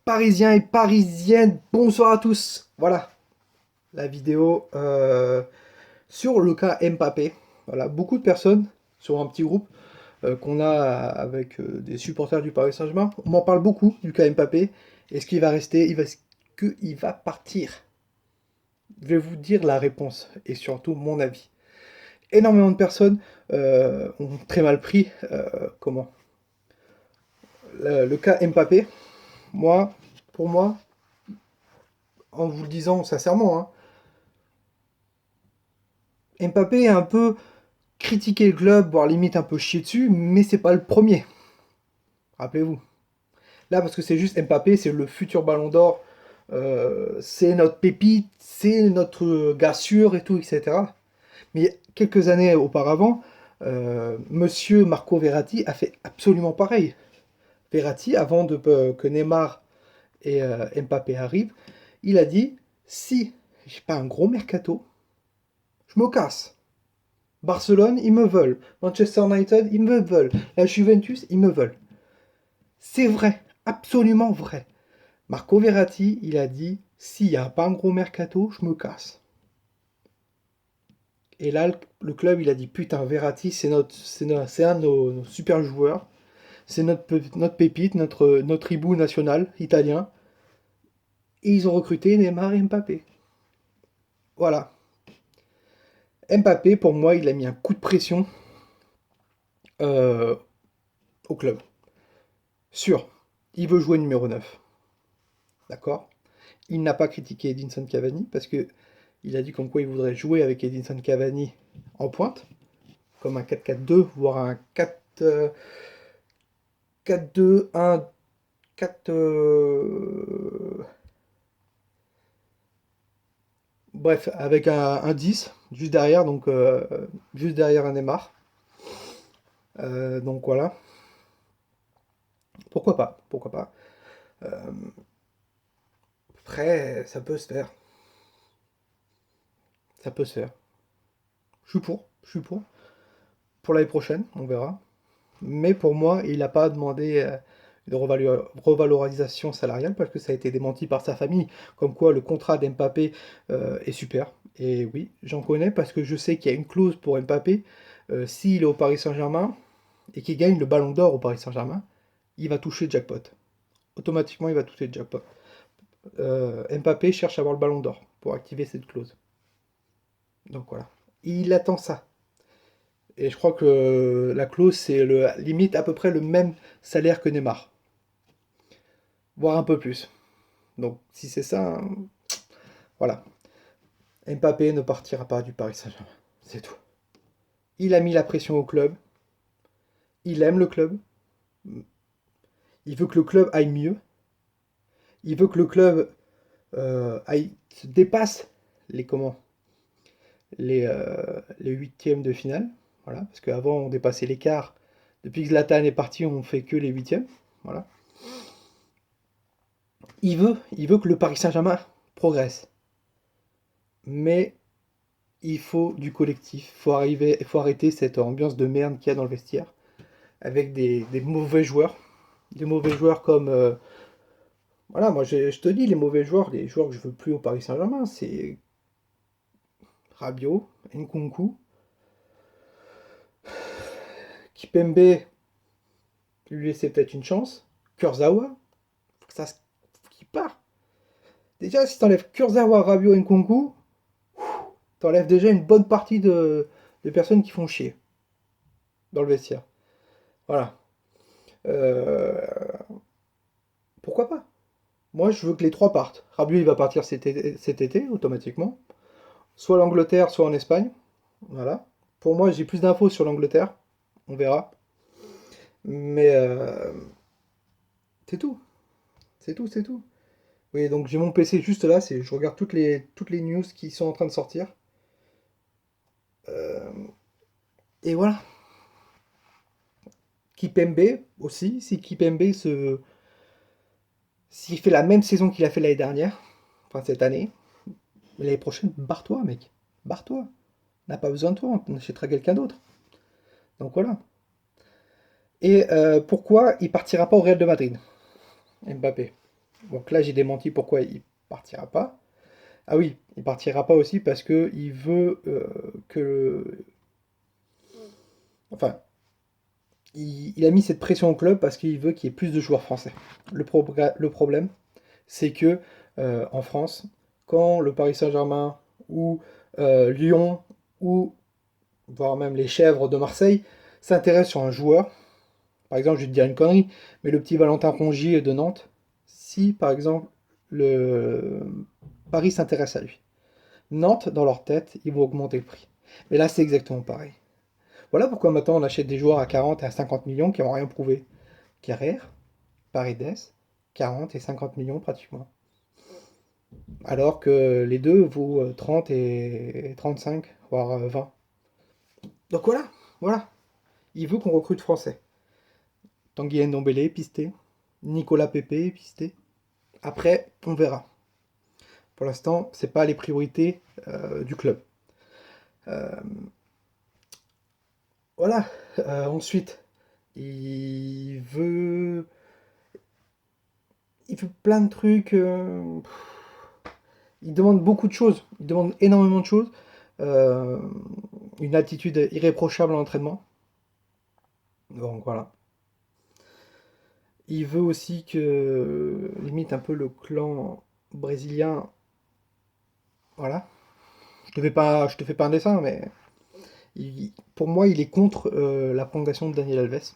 Parisiens et parisiennes, bonsoir à tous. Voilà, la vidéo sur le cas Mbappé. Voilà, beaucoup de personnes sur un petit groupe qu'on a avec des supporters du Paris Saint-Germain. On m'en parle beaucoup du cas Mbappé. Est-ce qu'il va rester? Est-ce qu'il va partir? Je vais vous dire la réponse et surtout mon avis. Énormément de personnes ont très mal pris le cas Mbappé. Moi, pour moi, en vous le disant sincèrement, Mbappé est un peu critiqué le club, voire limite un peu chier dessus, mais c'est pas le premier. Rappelez-vous. Là, parce que c'est juste Mbappé, c'est le futur Ballon d'Or, c'est notre pépite, c'est notre gars sûr et tout, etc. Mais quelques années auparavant, Monsieur Marco Verratti a fait absolument pareil. Verratti, avant que Neymar et Mbappé arrivent, il a dit si j'ai pas un gros mercato, je me casse. Barcelone, ils me veulent. Manchester United, ils me veulent. La Juventus, ils me veulent. C'est vrai, absolument vrai. Marco Verratti, il a dit s'il n'y a pas un gros mercato, je me casse. Et là, le club, il a dit putain, Verratti, c'est un de nos super joueurs. C'est notre pépite, notre hibou national italien. Et ils ont recruté Neymar et Mbappé. Voilà. Mbappé, pour moi, il a mis un coup de pression euh, au club. Sûr. Il veut jouer numéro 9. D'accord. Il n'a pas critiqué Edinson Cavani parce que il a dit comme quoi il voudrait jouer avec Edinson Cavani en pointe, comme un 4-4-2, voire un 4-2, 1, 4. Bref, avec un 10 juste derrière, donc juste derrière un Neymar. Donc voilà. Pourquoi pas? Pourquoi pas? Euh, Après, ça peut se faire. Ça peut se faire. Je suis pour. Je suis pour. Pour l'année prochaine, on verra. Mais pour moi, il n'a pas demandé une revalorisation salariale parce que ça a été démenti par sa famille, comme quoi le contrat d'Mbappé est super. Et oui, j'en connais parce que je sais qu'il y a une clause pour Mbappé. S'il est au Paris Saint-Germain et qu'il gagne le Ballon d'Or au Paris Saint-Germain, il va toucher le jackpot. Automatiquement, il va toucher le jackpot. Mbappé cherche à avoir le Ballon d'Or pour activer cette clause. Donc voilà. Il attend ça. Et je crois que la clause, c'est limite à peu près le même salaire que Neymar, voire un peu plus. Donc si c'est ça, voilà. Mbappé ne partira pas du Paris Saint-Germain. C'est tout. Il a mis la pression au club. Il aime le club. Il veut que le club aille mieux. Il veut que le club se dépasse les comment les huitièmes de finale. Voilà, parce qu'avant on dépassait les quarts. Depuis que Zlatan est parti, on fait que les huitièmes. Voilà. Il veut que le Paris Saint-Germain progresse. Mais il faut du collectif. Il faut arrêter cette ambiance de merde qu'il y a dans le vestiaire avec des mauvais joueurs. Des mauvais joueurs comme. Voilà, moi je te dis, les joueurs que je veux plus au Paris Saint-Germain, c'est Rabiot, Nkunku, Kipembe, lui laisser peut-être une chance, Kurzawa, faut que ça faut qu'il part. Déjà, si t'enlèves Kurzawa, Rabiot, Nkunku, t'enlèves déjà une bonne partie de personnes qui font chier dans le vestiaire. Voilà. Euh, Pourquoi pas? Moi, je veux que les trois partent. Rabiot, il va partir cet été, automatiquement. Soit l'Angleterre, soit en Espagne. Voilà. Pour moi, j'ai plus d'infos sur l'Angleterre. On verra. Mais c'est tout. C'est tout, c'est tout. Oui, donc j'ai mon PC juste là. Je regarde toutes les news qui sont en train de sortir. Euh, et voilà. Kipembe aussi. Si Kipembe s'il fait la même saison qu'il a fait l'année dernière, enfin cette année, l'année prochaine, barre-toi, mec. Barre-toi. On n'a pas besoin de toi. On achètera quelqu'un d'autre. Donc voilà. Et pourquoi il partira pas au Real de Madrid, Mbappé? Donc là, j'ai démenti pourquoi il partira pas. Ah oui, il partira pas aussi parce que il veut que... Enfin, il a mis cette pression au club parce qu'il veut qu'il y ait plus de joueurs français. Le problème, c'est que en France, quand le Paris Saint-Germain ou Lyon ou voire même les Chèvres de Marseille s'intéressent sur un joueur, par exemple, je vais te dire une connerie, mais le petit Valentin Rongier de Nantes, si par exemple le Paris s'intéresse à lui, Nantes, dans leur tête, ils vont augmenter le prix. Mais là, c'est exactement pareil. Voilà pourquoi maintenant on achète des joueurs à 40 et à 50 millions qui n'ont rien prouvé. Carrère, Paredes, 40 et 50 millions pratiquement. Alors que les deux vaut 30 et 35, voire 20. Donc voilà, voilà. Il veut qu'on recrute français. Tanguy Ndombele, pisté. Nicolas Pepe, pisté. Après, on verra. Pour l'instant, c'est pas les priorités du club. Euh, voilà. Ensuite, il veut, il veut plein de trucs. Il demande beaucoup de choses. Il demande énormément de choses. Euh, une attitude irréprochable en entraînement. Donc voilà. Il veut aussi que, limite un peu le clan brésilien. Voilà. Je te fais pas un dessin, mais pour moi, il est contre la prolongation de Daniel Alves.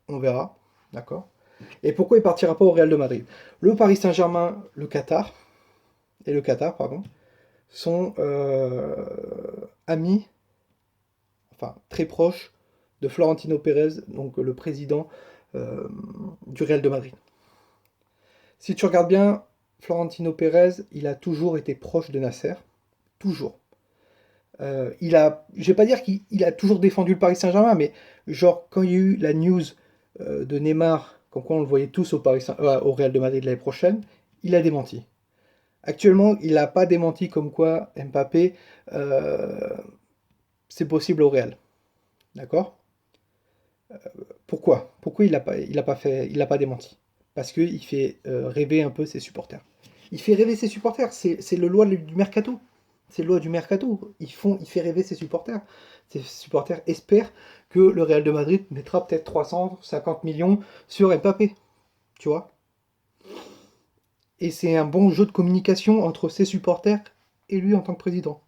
On verra, d'accord. Et pourquoi il partira pas au Real de Madrid? Le Paris Saint-Germain, le Qatar, pardon, sont amis, enfin très proches de Florentino Pérez, donc le président euh, du Real de Madrid. Si tu regardes bien, Florentino Pérez, il a toujours été proche de Nasser, toujours. Je vais pas dire qu'il a toujours défendu le Paris Saint-Germain, mais genre quand il y a eu la news de Neymar, comme quoi on le voyait tous au Real de Madrid l'année prochaine, il a démenti. Actuellement, il n'a pas démenti comme quoi Mbappé, euh, c'est possible au Real. D'accord? Pourquoi? Pourquoi il l'a pas démenti? Parce qu'il fait rêver un peu ses supporters. Il fait rêver ses supporters, c'est le loi du mercato. C'est le loi du mercato. Il fait rêver ses supporters. Ses supporters espèrent que le Real de Madrid mettra peut-être 350 millions sur Mbappé. Tu vois? Et c'est un bon jeu de communication entre ses supporters et lui en tant que président.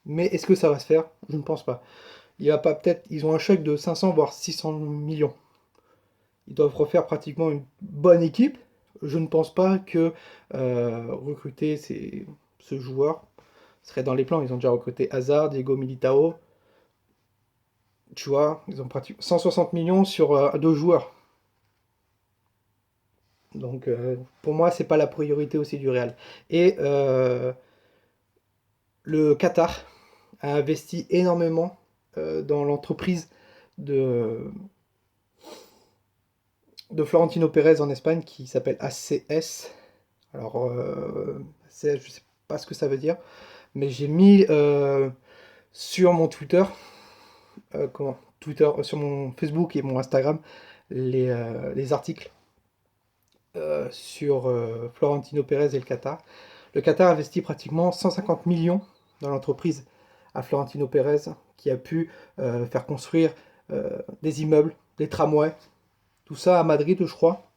Mais est-ce que ça va se faire? Je ne pense pas. Il va pas peut-être. Ils ont un chèque de 500 voire 600 millions. Ils doivent refaire pratiquement une bonne équipe. Je ne pense pas que recruter ce joueur serait dans les plans. Ils ont déjà recruté Hazard, Diego Militao. Tu vois, ils ont pratiquement 160 millions sur deux joueurs. Donc pour moi, c'est pas la priorité aussi du Real. Et le Qatar a investi énormément dans l'entreprise de, de Florentino Pérez en Espagne qui s'appelle ACS. Alors, je sais pas ce que ça veut dire, mais j'ai mis sur mon Twitter, sur mon Facebook et mon Instagram, les articles sur Florentino Pérez et le Qatar. Le Qatar a investi pratiquement 150 millions dans l'entreprise à Florentino Pérez, qui a pu faire construire des immeubles, des tramways, tout ça à Madrid, je crois.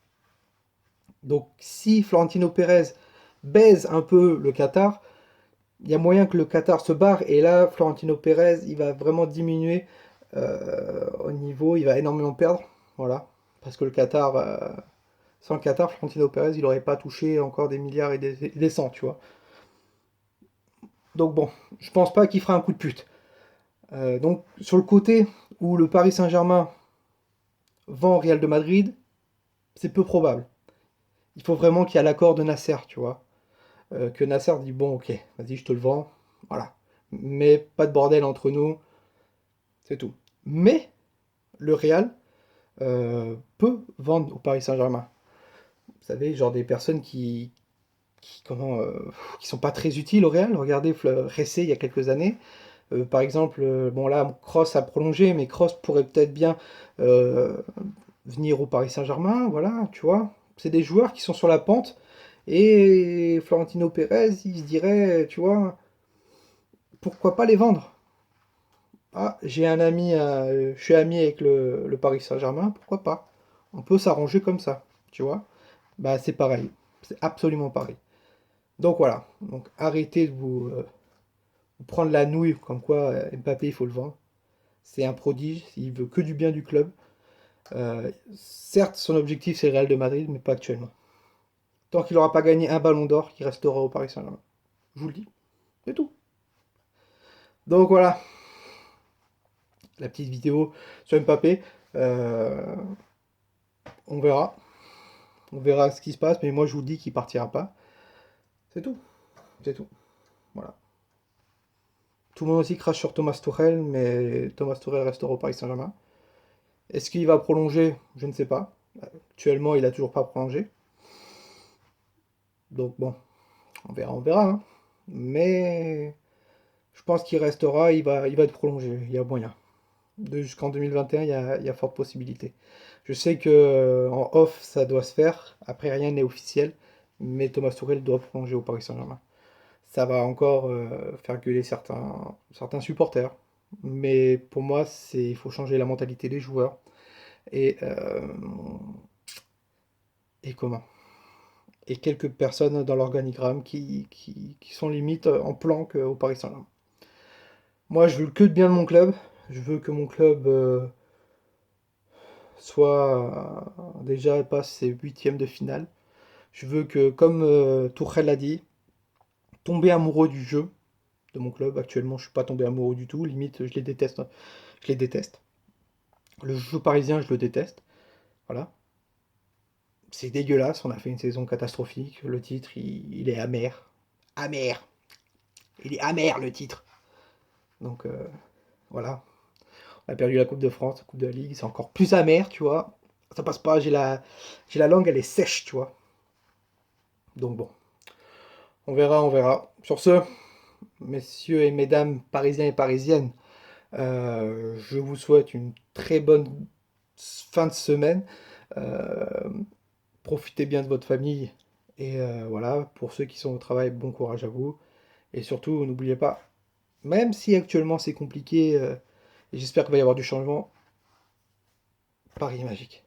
Donc si Florentino Pérez baise un peu le Qatar, il y a moyen que le Qatar se barre et là Florentino Pérez il va vraiment diminuer au niveau, il va énormément perdre, voilà, parce que le Qatar, sans le Qatar, Florentino Pérez il n'aurait pas touché encore des milliards et des cents, tu vois. Donc bon, je pense pas qu'il fera un coup de pute. Donc sur le côté où le Paris Saint-Germain vend au Real de Madrid, c'est peu probable. Il faut vraiment qu'il y ait l'accord de Nasser, tu vois. Que Nasser dit bon ok, vas-y je te le vends, voilà. Mais pas de bordel entre nous, c'est tout. Mais le Real peut vendre au Paris Saint-Germain. Vous savez, genre des personnes qui sont pas très utiles au Real. Regardez Ressé il y a quelques années. Par exemple, bon là, Kroos a prolongé, mais Kroos pourrait peut-être bien euh, venir au Paris Saint-Germain, voilà, tu vois. C'est des joueurs qui sont sur la pente. Et Florentino Pérez, il se dirait, tu vois, pourquoi pas les vendre? Ah, j'ai un ami, je suis ami avec le Paris Saint-Germain, pourquoi pas? On peut s'arranger comme ça, tu vois? Bah c'est pareil, c'est absolument pareil. Donc voilà, donc arrêtez de vous prendre la nouille comme quoi Mbappé il faut le vendre. C'est un prodige, il veut que du bien du club. Certes, son objectif c'est le Real de Madrid, mais pas actuellement. Tant qu'il n'aura pas gagné un ballon d'or, il restera au Paris Saint-Germain. Je vous le dis, c'est tout. Donc voilà, la petite vidéo sur Mbappé. Euh, on verra. On verra ce qui se passe, mais moi je vous dis qu'il partira pas. C'est tout. C'est tout. Voilà. Tout le monde aussi crache sur Thomas Tuchel, mais Thomas Tuchel restera au Paris Saint-Germain. Est-ce qu'il va prolonger? Je ne sais pas. Actuellement, il a toujours pas prolongé. Donc bon, on verra. Hein. Mais je pense qu'il restera, il va être prolongé. Il y a moyen. Jusqu'en 2021, il y a forte possibilité. Je sais que en off, ça doit se faire. Après, rien n'est officiel. Mais Thomas Tuchel doit prolonger au Paris Saint-Germain. Ça va encore faire gueuler certains supporters. Mais pour moi, il faut changer la mentalité des joueurs. Et, euh, et comment? Et quelques personnes dans l'organigramme qui sont limite en planque au Paris Saint-Germain. Moi, je veux que de bien de mon club. Je veux que mon club soit déjà passe ses huitièmes de finale. Je veux que, comme Tourelle l'a dit, tomber amoureux du jeu de mon club. Actuellement, je suis pas tombé amoureux du tout. Limite, je les déteste. Je les déteste. Le jeu parisien, je le déteste. Voilà. C'est dégueulasse. On a fait une saison catastrophique. Le titre, il est amer. Amer. Il est amer, le titre. Donc, voilà. On a perdu la Coupe de France, la Coupe de la Ligue. C'est encore plus amer, tu vois. Ça passe pas. J'ai la langue, elle est sèche, tu vois. Donc, bon. On verra, on verra. Sur ce, messieurs et mesdames parisiens et parisiennes, je vous souhaite une très bonne fin de semaine. Euh, Profitez bien de votre famille. Et voilà, pour ceux qui sont au travail, bon courage à vous. Et surtout, n'oubliez pas, même si actuellement c'est compliqué, et j'espère qu'il va y avoir du changement, Paris est magique.